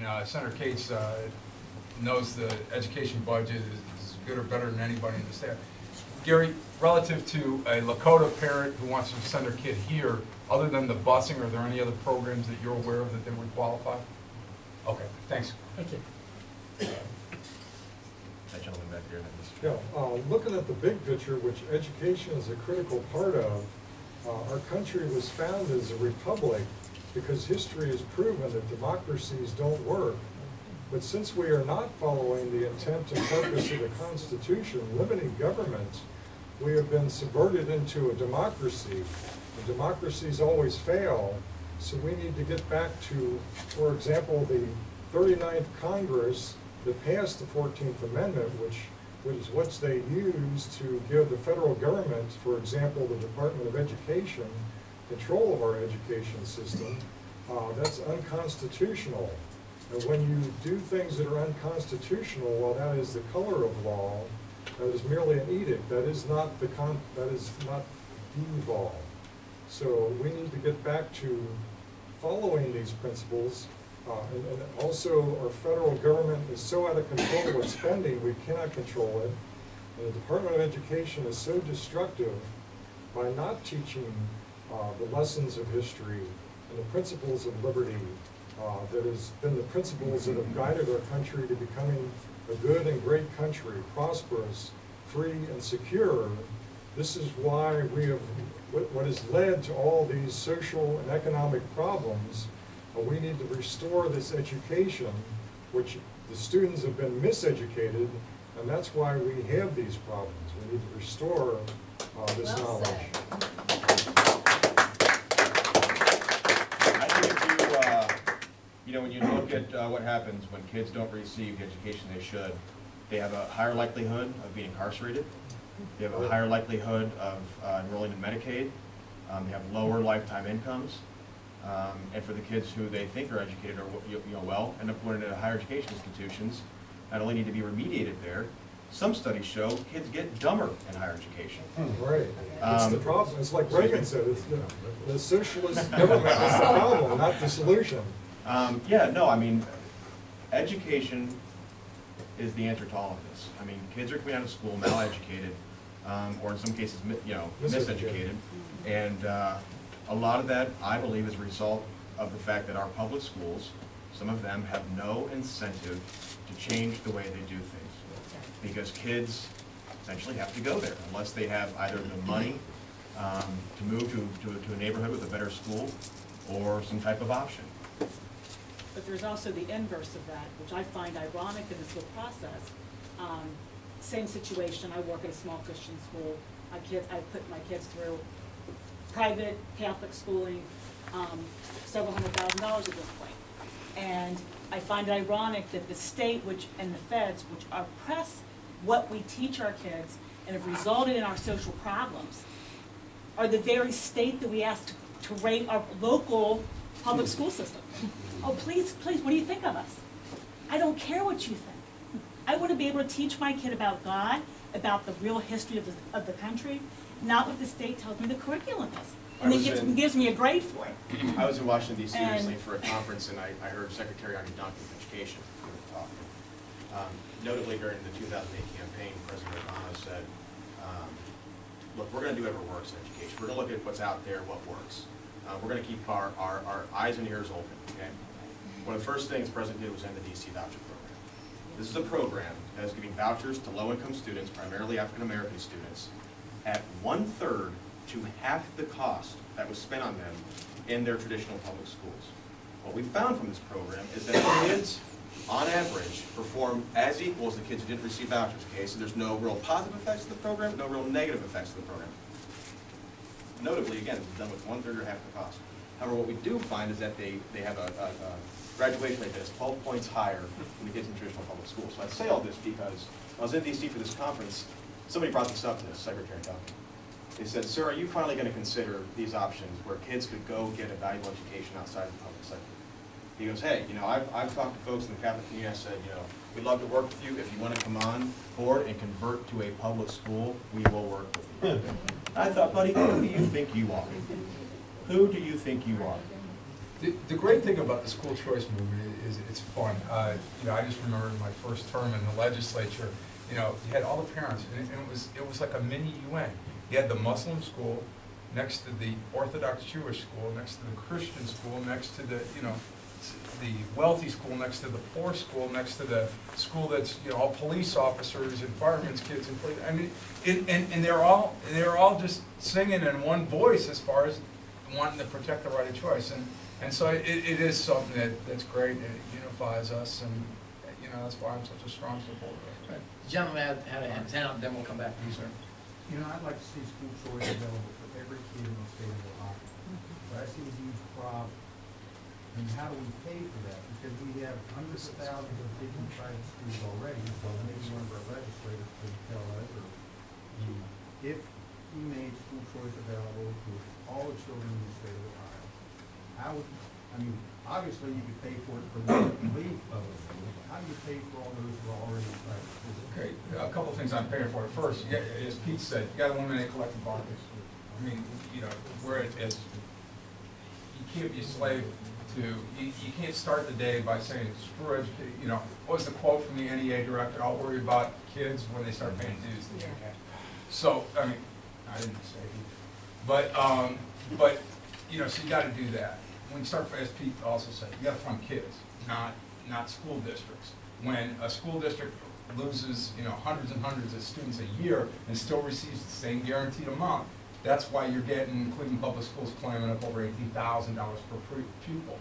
mean, Senator Cates knows the education budget is good or better than anybody in the state. Gary, relative to a Lakota parent who wants to send their kid here, other than the busing, are there any other programs that you're aware of that they would qualify? Okay, thanks. Thank you. That gentleman back there. Yeah, looking at the big picture, which education is a critical part of, our country was founded as a republic because history has proven that democracies don't work. But since we are not following the intent and purpose of the Constitution, limiting government, we have been subverted into a democracy. And democracies always fail, so we need to get back to, for example, the 39th Congress that passed the 14th Amendment, which is what they used to give the federal government, for example, the Department of Education, control of our education system. That's unconstitutional. And when you do things that are unconstitutional, well, that is the color of law. That is merely an edict. That is not the law. So we need to get back to following these principles. And also, our federal government is so out of control with spending, we cannot control it. And the Department of Education is so destructive by not teaching the lessons of history and the principles of liberty that has been the principles that have guided our country to becoming a good and great country, prosperous, free, and secure. This is why we have, what has led to all these social and economic problems. We need to restore this education, which the students have been miseducated, and that's why we have these problems. We need to restore this knowledge. I think you know, when you look at what happens when kids don't receive the education they should, they have a higher likelihood of being incarcerated. They have a higher likelihood of enrolling in Medicaid. They have lower lifetime incomes. And for the kids who they think are educated or well, end up going into higher education institutions, not only need to be remediated there, some studies show kids get dumber in higher education. Right. It's the problem. It's like Reagan said, it's the socialist government is the problem, not the solution. Yeah, no, I mean, education is the answer to all of this. I mean, kids are coming out of school mal-educated, or in some cases, miseducated. And a lot of that, I believe, is a result of the fact that our public schools, some of them have no incentive to change the way they do things. Because kids essentially have to go there unless they have either the money to move to a neighborhood with a better school or some type of option. But there's also the inverse of that, which I find ironic in this whole process. Same situation, I work at a small Christian school. I put my kids through private Catholic schooling, several $100,000 at this point. And I find it ironic that the state and the feds, which oppress what we teach our kids and have resulted in our social problems, are the very state that we ask to rate our local public school system. Oh, please, please, what do you think of us? I don't care what you think. I want to be able to teach my kid about God, about the real history of the country, not what the state tells me the curriculum is. And then gives me a grade for it. I was in Washington, D.C. recently for a conference, and I heard Secretary Duncan of Education talk. Notably, during the 2008 campaign, President Obama said, look, we're going to do whatever works in education. We're going to look at what's out there, what works. We're going to keep our eyes and ears open. Okay? One of the first things the President did was end the D.C. voucher program. This is a program that is giving vouchers to low-income students, primarily African-American students, at 1/3 to half the cost that was spent on them in their traditional public schools. What we found from this program is that kids, on average, perform as equal as the kids who didn't receive vouchers. Okay, so there's no real positive effects to the program, no real negative effects to the program. Notably, again, it was done with 1/3 or half the cost. However, what we do find is that they have a graduation rate that is 12 points higher than the kids in traditional public schools. So I say all this because I was in D.C. for this conference. Somebody brought this up to Secretary Duncan. They said, sir, are you finally going to consider these options where kids could go get a valuable education outside of the public sector? He goes, hey, you know, I've talked to folks in the Catholic community. I said, you know, we'd love to work with you. If you want to come on board and convert to a public school, we will work with you. I thought, buddy, who do you think you are? Who do you think you are? The great thing about the school choice movement is it's fun. You know, I just remember in my first term in the legislature, you know, you had all the parents, and it was like a mini UN. You had the Muslim school next to the Orthodox Jewish school, next to the Christian school, next to the, you know, the wealthy school, next to the poor school, next to the school that's, you know, all police officers and firemen's kids and police. I mean, and they're all just singing in one voice as far as wanting to protect the right of choice. And so it is something that's great, and it unifies us, and you know, that's why I'm such a strong supporter of it. Right. The gentleman had a hand down, then we'll come back to you, sir. You know, I'd like to see school choice available for every kid in the state of Ohio. But I see a huge problem. And how do we pay for that? Because we have hundreds of thousands of kids in private schools already, so maybe one of our legislators could tell us, or if we made school choice available to all the children in the state of Ohio, how would, I mean, obviously you could pay for it for those that can leave public schools, but how do you pay for all those who are already in private schools? Okay, a couple of things I'm paying for. First, you got, as Pete said, you got to eliminate collective bargaining. I mean, you know, where you can't be a slave to, you can't start the day by saying, screw education, you know, what was the quote from the NEA director, I'll worry about kids when they start paying dues. Yeah. So, I mean, I didn't say he, but, you know, so you got to do that. When you start, as Pete also said, you got to fund kids, not school districts. When a school district loses, you know, hundreds and hundreds of students a year and still receives the same guaranteed amount, that's why you're getting Cleveland Public Schools climbing up over $18,000 per pupil.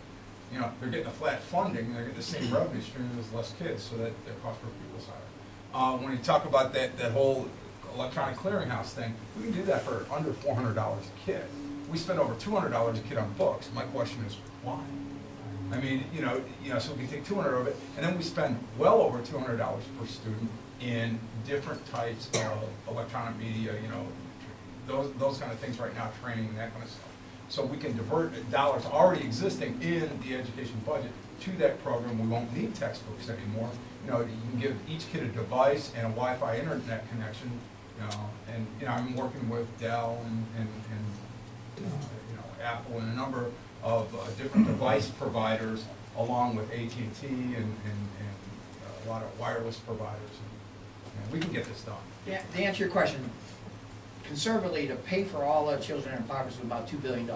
You know, they're getting a flat funding, they're getting the same revenue stream as less kids, so that their cost per pupil is higher. When you talk about that whole electronic clearinghouse thing, we can do that for under $400 a kid. We spend over $200 a kid on books. My question is, why? I mean, you know, so we can take $200 of it, and then we spend well over $200 per student in different types of electronic media, you know, those kind of things right now, training and that kind of stuff. So we can divert dollars already existing in the education budget to that program. We won't need textbooks anymore. You know, you can give each kid a device and a Wi-Fi internet connection. You know, and you know, I'm working with Dell and you know, Apple and a number of different device providers, along with AT&T and a lot of wireless providers. And we can get this done. Yeah, to answer your question, conservatively, to pay for all the children in private school, about $2 billion.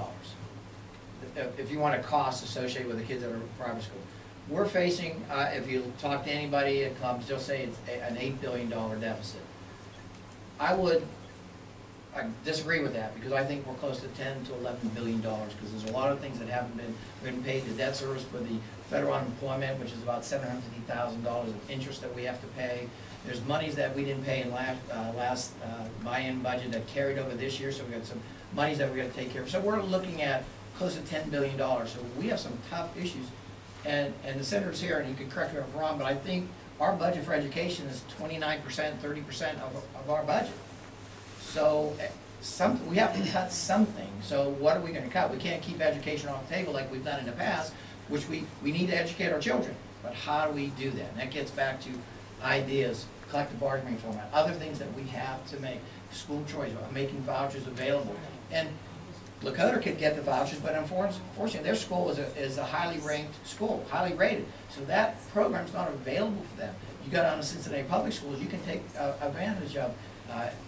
If you want a cost associated with the kids that are in private school. We're facing, if you talk to anybody at clubs, they'll say it's an $8 billion deficit. I disagree with that, because I think we're close to $10 to $11 billion, because there's a lot of things that haven't been paid. The debt service for the federal unemployment, which is about $750,000 of interest that we have to pay. There's monies that we didn't pay in last buy-in budget that carried over this year, so we got some monies that we got to take care of. So we're looking at close to $10 billion. So we have some tough issues. And the senator's here, and he can correct me if I'm wrong, but I think our budget for education is 29%, 30% of our budget. So we have to cut something. So what are we going to cut? We can't keep education on the table like we've done in the past, which we need to educate our children. But how do we do that? And that gets back to ideas, collective bargaining format, other things that we have to make, school choice, making vouchers available. And Lakota could get the vouchers, but unfortunately their school is a highly ranked school, highly rated. So that program's not available for them. You go down to Cincinnati Public Schools, you can take advantage of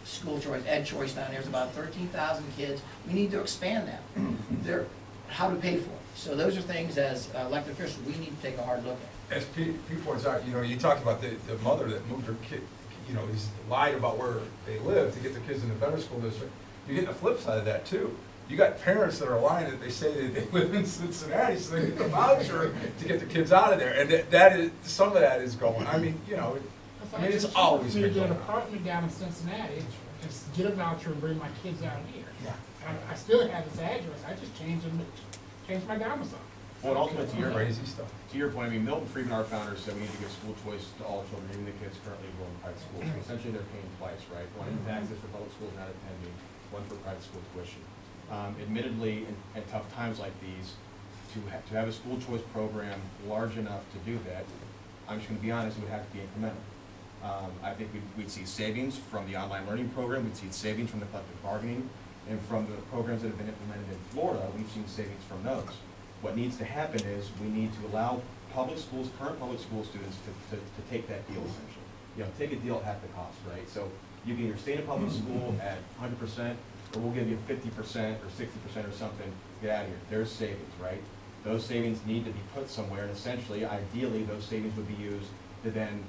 school choice, ed choice down there. There's about 13,000 kids. We need to expand that. How to pay for it. So those are things, as elected officials, we need to take a hard look at. As Pete points out, you know, you talked about the mother that moved her kid, you know, he's lied about where they live to get the kids in a better school district. You get the flip side of that too. You got parents that are lying that they say that they live in Cincinnati, so they get a voucher to get the kids out of there, and that is, some of that is going. I mean, you know, it's always been going. Get an apartment down in Cincinnati, just get a voucher and bring my kids out here. Yeah. I still have this address. I just changed my domicile. Well, and ultimately, Crazy stuff. To your point, I mean, Milton Friedman, our founder, said we need to give school choice to all children, even the kids currently enrolled in private schools. So essentially, they're paying twice, right? One in taxes for public schools not attending, one for private school tuition. Admittedly, in tough times like these, to have a school choice program large enough to do that, I'm just going to be honest, it would have to be incremental. I think we'd see savings from the online learning program, we'd see savings from the collective bargaining, and from the programs that have been implemented in Florida, we've seen savings from those. What needs to happen is we need to allow public schools, current public school students to take that deal essentially. You know, take a deal at half the cost, right? So you can either stay in a public school at 100%, or we'll give you 50% or 60% or something, get out of here. There's savings, right? Those savings need to be put somewhere, and essentially, ideally, those savings would be used to then,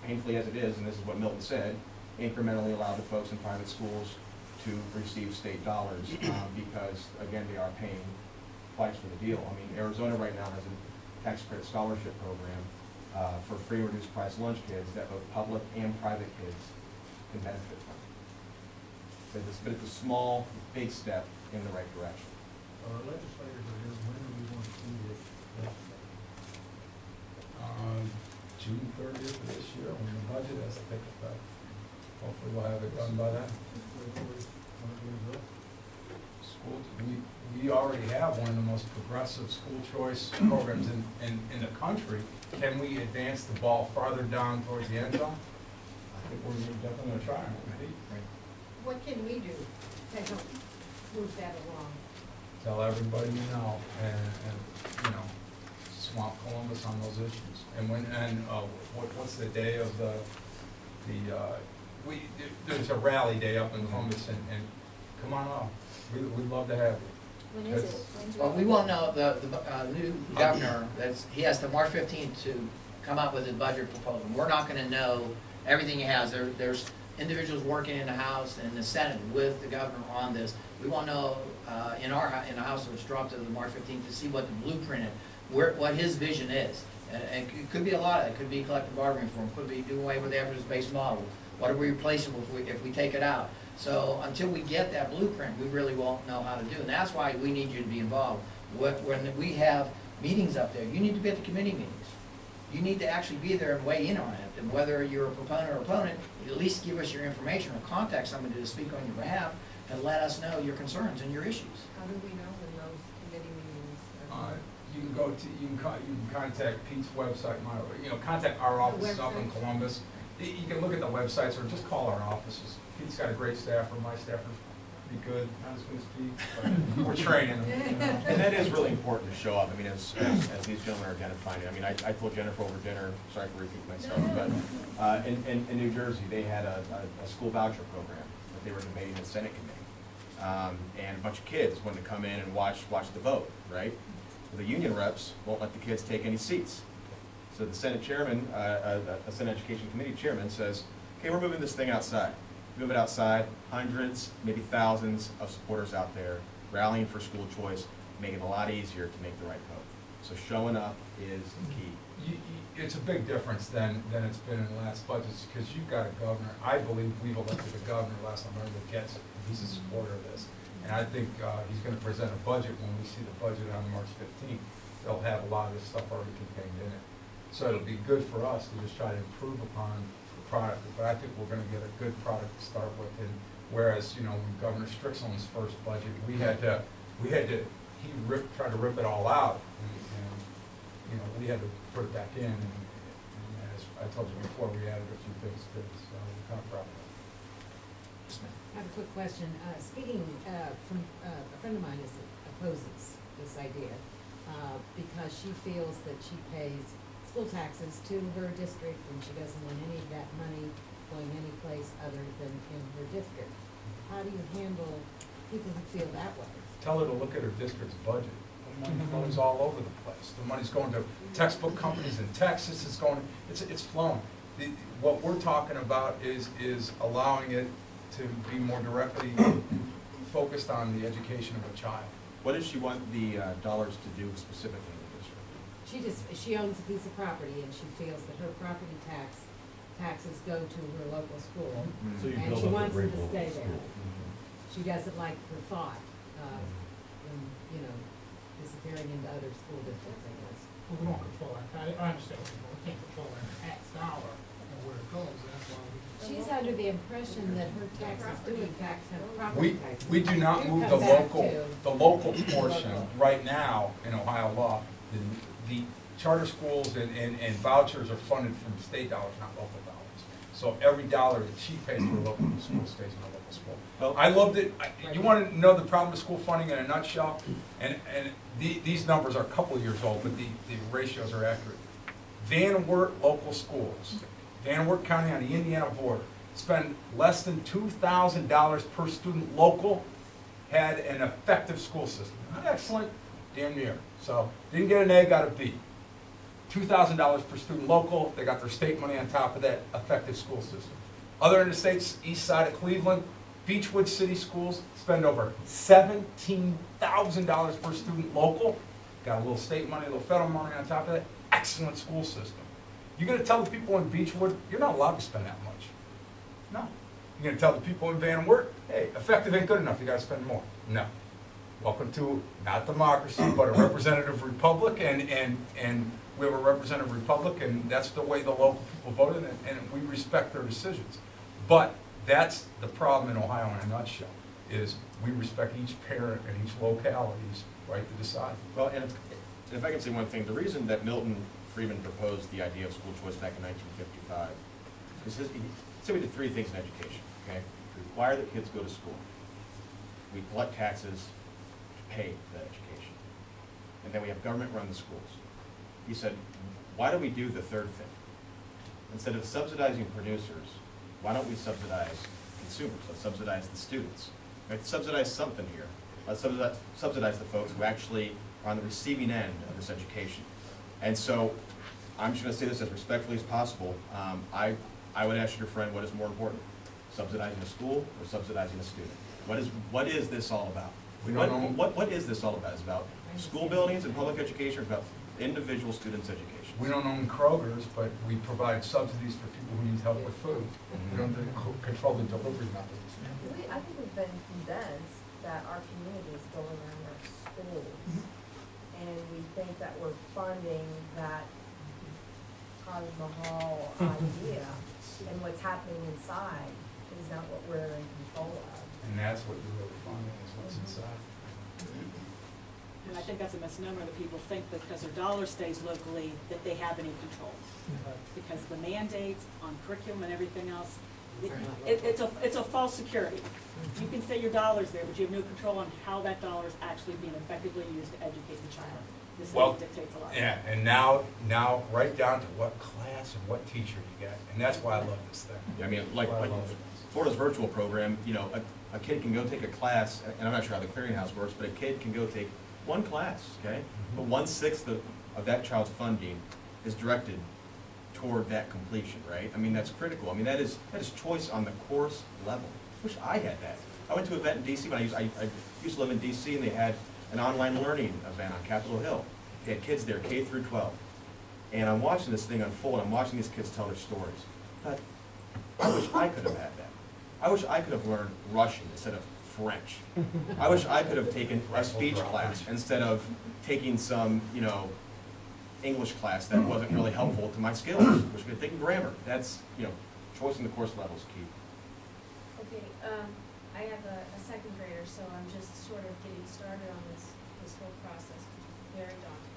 painfully as it is, and this is what Milton said, incrementally allow the folks in private schools to receive state dollars, because, again, they are paying twice for the deal. I mean, Arizona right now has a tax credit scholarship program for free reduced price lunch kids that both public and private kids can benefit from. But it's a small, big step in the right direction. Our legislators are here, when do we want to see this legislation? June 30th of this year, when the budget has to take effect. Hopefully we'll have it done by then. School, we already have one of the most progressive school choice programs in the country. Can we advance the ball farther down towards the end zone? I think we're definitely going to try and compete. What can we do to help move that along? Tell everybody you know, and you know, swamp Columbus on those issues. And what's the day of there's a rally day up in Columbus, and come on up. We'd love to have you. When is it? When's Well, it? we won't know, the new governor, he has to March 15th to come up with his budget proposal. We're not gonna know everything he has. There's individuals working in the House and the Senate with the governor on this. We won't know in the House, which dropped to the March 15th, to see what the blueprint is, what his vision is. And it could be a lot of it. It could be collective bargaining reform, could be doing away with the evidence-based model. What are we replacing if we take it out? So until we get that blueprint, we really won't know how to do it. And that's why we need you to be involved. When we have meetings up there, you need to be at the committee meetings. You need to actually be there and weigh in on it. And whether you're a proponent or opponent, at least give us your information or contact somebody to speak on your behalf and let us know your concerns and your issues. How do we know when those committee meetings are? You can contact Pete's website, contact our offices up in Columbus. You can look at the websites or just call our offices. Pete's got a great staffer, my staffer's pretty good, not as good as Pete, but we're training them. And that is really important to show up. I mean, as these gentlemen are identifying it. I mean, I told Jennifer over dinner, sorry for repeating myself, but in New Jersey, they had a school voucher program that they were debating in the Senate committee. And a bunch of kids wanted to come in and watch the vote, right? The union reps won't let the kids take any seats. So the Senate chairman, a Senate Education Committee chairman says, okay, we're moving this thing outside. Move it outside, hundreds, maybe thousands of supporters out there rallying for school choice, making it a lot easier to make the right vote. So showing up is the key. It's a big difference than it's been in the last budgets, because you've got a governor. I believe we've elected a governor last November that gets it. He's a supporter of this. And I think he's going to present a budget when we see the budget on March 15th. They'll have a lot of this stuff already contained in it. So it'll be good for us to just try to improve upon the product. But I think we're going to get a good product to start with. And whereas, when Governor Strickland's first budget, he tried to rip it all out, and we had to put it back in. And as I told you before, we added a few things to it, so we're kind of proud of it. I have a quick question. Speaking from a friend of mine opposes this idea because she feels that she pays school taxes to her district and she doesn't want any of that money going any place other than in her district. How do you handle people who feel that way? Tell her to look at her district's budget. The money flows all over the place. The money's going to textbook companies in Texas. It's flowing. What we're talking about is allowing it to be more directly focused on the education of a child. What does she want the dollars to do specifically in the district? She owns a piece of property and she feels that her property taxes go to her local school. Mm-hmm. So you And build she up a wants great them to local stay school. there. Mhm. She doesn't like the thought of, disappearing into other school districts, I guess. We don't control that. I understand what you're saying. We can't control that tax dollar and where it goes, and that's why we. She's under the impression that her taxes do in fact have property taxes. We do not Do move come back to the local portion right now in Ohio law. The charter schools and vouchers are funded from state dollars, not local dollars. So every dollar that she pays for a local school stays in a local school. Well- I loved it. You want to know the problem with school funding in a nutshell? And these numbers are a couple of years old, but the ratios are accurate. Van Wert local schools, Van Wert County on the Indiana border, spend less than $2,000 per student local, had an effective school system. Not excellent, damn near. So didn't get an A, got a B. $2,000 per student local, they got their state money on top of that, effective school system. Other in the states, east side of Cleveland, Beechwood City Schools spend over $17,000 per student local, got a little state money, a little federal money on top of that, excellent school system. You're gonna tell the people in Beechwood, you're not allowed to spend that much. No. You're gonna tell the people in Van Wert, hey, effective ain't good enough, you gotta spend more. No. Welcome to, not democracy, but a representative republic, and we have a representative republic, and that's the way the local people voted, and we respect their decisions. But that's the problem in Ohio in a nutshell, is we respect each parent and each locality's right to decide. Well, and if I can say one thing, the reason that Milton Friedman proposed the idea of school choice back in 1955 is he said we did three things in education, okay? We require that kids go to school. We collect taxes to pay for that education. And then we have government run the schools. He said, why do we do the third thing? Instead of subsidizing producers, why don't we subsidize consumers? Let's subsidize the students. Let's subsidize something here. Let's subsidize the folks who actually are on the receiving end of this education. And so, I'm just going to say this as respectfully as possible. I would ask your friend, what is more important? Subsidizing a school or subsidizing a student? What is this all about? We don't know. What is this all about? It's about school buildings and public education, or about individual students' education? We don't own Kroger's, but we provide subsidies for people who need help with food. We don't control the delivery methods. I think we've been convinced that our communities go around our schools, and we think that we're funding that Taj Mahal idea, and what's happening inside is not what we're in control of. And that's what you're really funding, is what's inside. And I think that's a misnomer that people think that because their dollar stays locally, that they have any control. Because the mandates on curriculum and everything else, it's a false security. You can say your dollar's there, but you have no control on how that dollar is actually being effectively used to educate the child. This dictates a lot. Yeah, and now right down to what class and what teacher you get, and that's why I love this thing. I mean, like Florida's virtual program, you know, a kid can go take a class, and I'm not sure how the clearinghouse works, but a kid can go take one class, okay? But 1/6 of that child's funding is directed toward that completion, right? I mean, that's critical. I mean, that is choice on the course level. Wish I had that. I went to an event in DC when I used to live in DC, and they had an online learning event on Capitol Hill. They had kids there, K through 12. And I'm watching this thing unfold. I'm watching these kids tell their stories. But I wish I could have had that. I wish I could have learned Russian instead of French. I wish I could have taken a speech class instead of taking some, you know, English class that wasn't really helpful to my skills, which could have taken grammar. That's, you know, choice in the course level is key. Okay, I have a second grader, so I'm just sort of getting started on this whole process, which is very daunting.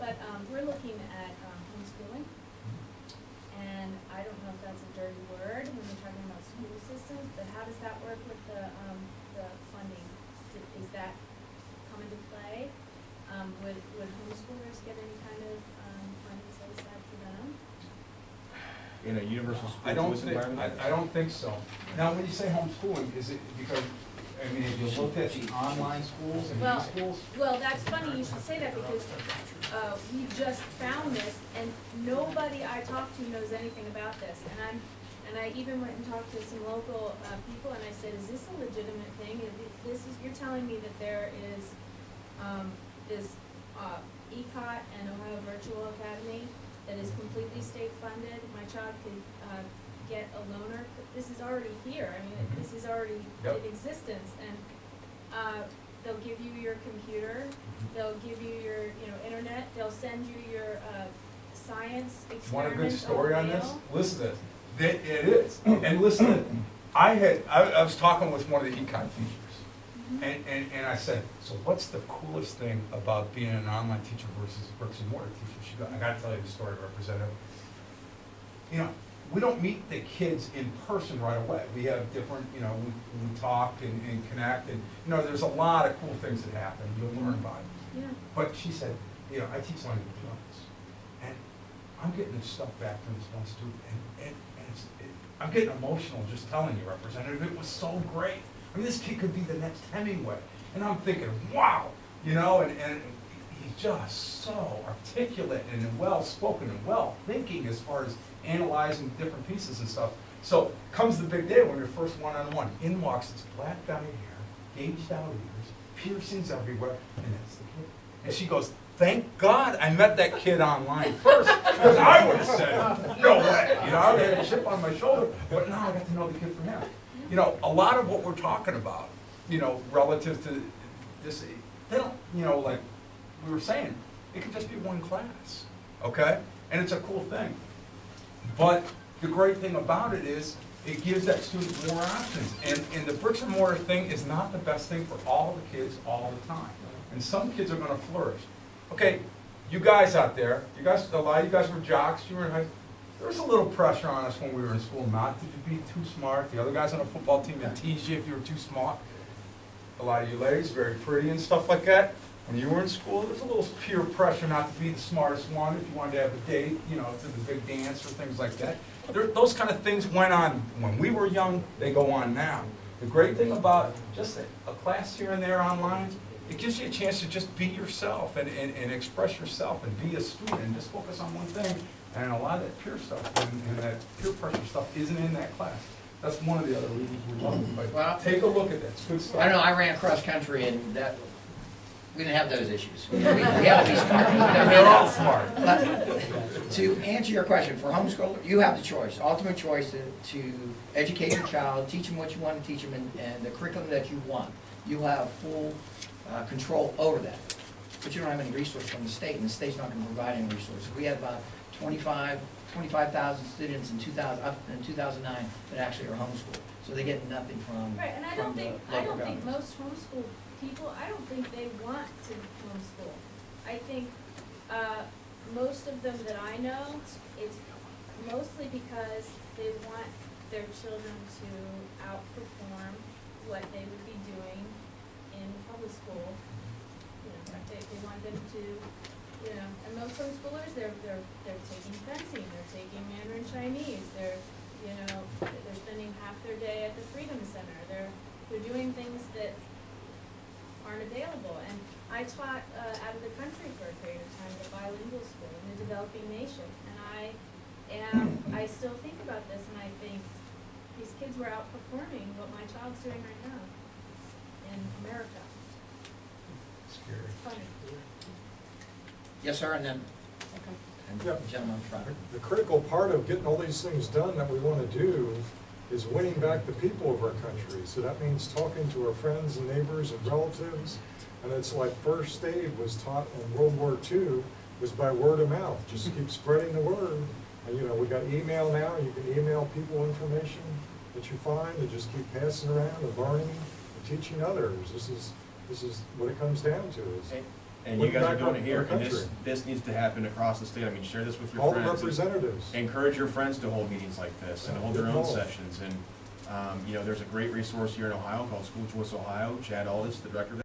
But we're looking at homeschooling, and I don't know if that's a dirty word when we're talking about school systems, but how does that work with the funding? Is that come into play? Would homeschoolers get any kind of funding set aside for them? In a universal school I don't choice think, environment? I don't think so. Now, when you say homeschooling, is it because, I mean, if you looked at the online schools and these schools? Well, that's funny you should say that, because we just found this, and nobody I talked to knows anything about this. And I even went and talked to some local people, and I said, "Is this a legitimate thing? You're telling me that there is this ECOT and Ohio Virtual Academy that is completely state funded. My child could get a loaner. This is already here. I mean, this is already in existence, and they'll give you your computer, they'll give you your internet, they'll send you your science experiments. Want a good story on this? Listen to this. It is. And listen to this. I was talking with one of the econ teachers. And I said, so what's the coolest thing about being an online teacher versus a bricks and mortar teacher? She goes, I got to tell you the story, Representative. You know, we don't meet the kids in person right away. We have different, you know, we talk and connect, and, you know, there's a lot of cool things that happen. You'll learn about it. Yeah. But she said, you know, I teach language arts, and I'm getting this stuff back from this one student, and I'm getting emotional just telling you, Representative, it was so great. I mean, this kid could be the next Hemingway. And I'm thinking, wow, you know, and he's just so articulate and well-spoken and well-thinking as far as analyzing different pieces and stuff. So comes the big day when you're first one-on-one. In walks this black dyed hair, gauged out ears, piercings everywhere, and that's the kid. And she goes, thank God I met that kid online first, because I would have said, no way. You know, I would have had a chip on my shoulder, but now I got to know the kid from him. You know, a lot of what we're talking about, you know, relative to this, they don't, you know, like we were saying, it can just be one class, okay? And it's a cool thing. But the great thing about it is it gives that student more options. And the bricks and mortar thing is not the best thing for all the kids all the time. And some kids are going to flourish. Okay, you guys out there, you guys, a lot of you guys were jocks, you were in high school. There was a little pressure on us when we were in school not to be too smart. The other guys on the football team would tease you if you were too smart. A lot of you ladies, very pretty and stuff like that. When you were in school, there was a little peer pressure not to be the smartest one if you wanted to have a date, you know, to the big dance or things like that. Those kind of things went on when we were young, they go on now. The great thing about just a class here and there online, it gives you a chance to just be yourself and express yourself and be a student and just focus on one thing. And a lot of that peer stuff and that peer pressure stuff isn't in that class. That's one of the other reasons we love it. But Well, take a look at that. It's good stuff. I don't know, I ran cross country and that, we didn't have those issues. We have to be smart. They're all smart. But to answer your question, for homeschooler, you have the choice, ultimate choice to educate your child, teach them what you want to teach them, and the curriculum that you want. You have full control over that. But you don't have any resources from the state, and the state's not going to provide any resources. We had about 25,000 students in 2009 that actually are homeschooled. So they get nothing from Right, and I from don't the think, local governments. most homeschool people, I don't think they want to homeschool. I think, most of them that I know, it's mostly because they want their children to outperform what they would be doing in public school. You know, they want them to, you know, and most homeschoolers, they're taking fencing, they're taking Mandarin Chinese, they're, you know, they're spending half their day at the Freedom Center, they're doing things that aren't available. And I taught out of the country for a period of time at a bilingual school in a developing nation, and I still think about this, and I think these kids were outperforming what my child's doing right now in America. Scary. Funny. Yes, sir, and then, Yeah. gentleman in front. The critical part of getting all these things done that we want to do is winning back the people of our country. So that means talking to our friends and neighbors and relatives. And it's like first aid was taught in World War II, was by word of mouth. Just keep spreading the word. And you know, we got email now. You can email people information that you find and just keep passing around and learning and teaching others. This is what it comes down to. Is And you guys are doing it our here, and country. this needs to happen across the state. I mean, share this with your All the friends. representatives. Encourage your friends to hold meetings like this and hold their own Good call. sessions. And, you know, there's a great resource here in Ohio called School Choice Ohio. Chad Aldis, the director of that.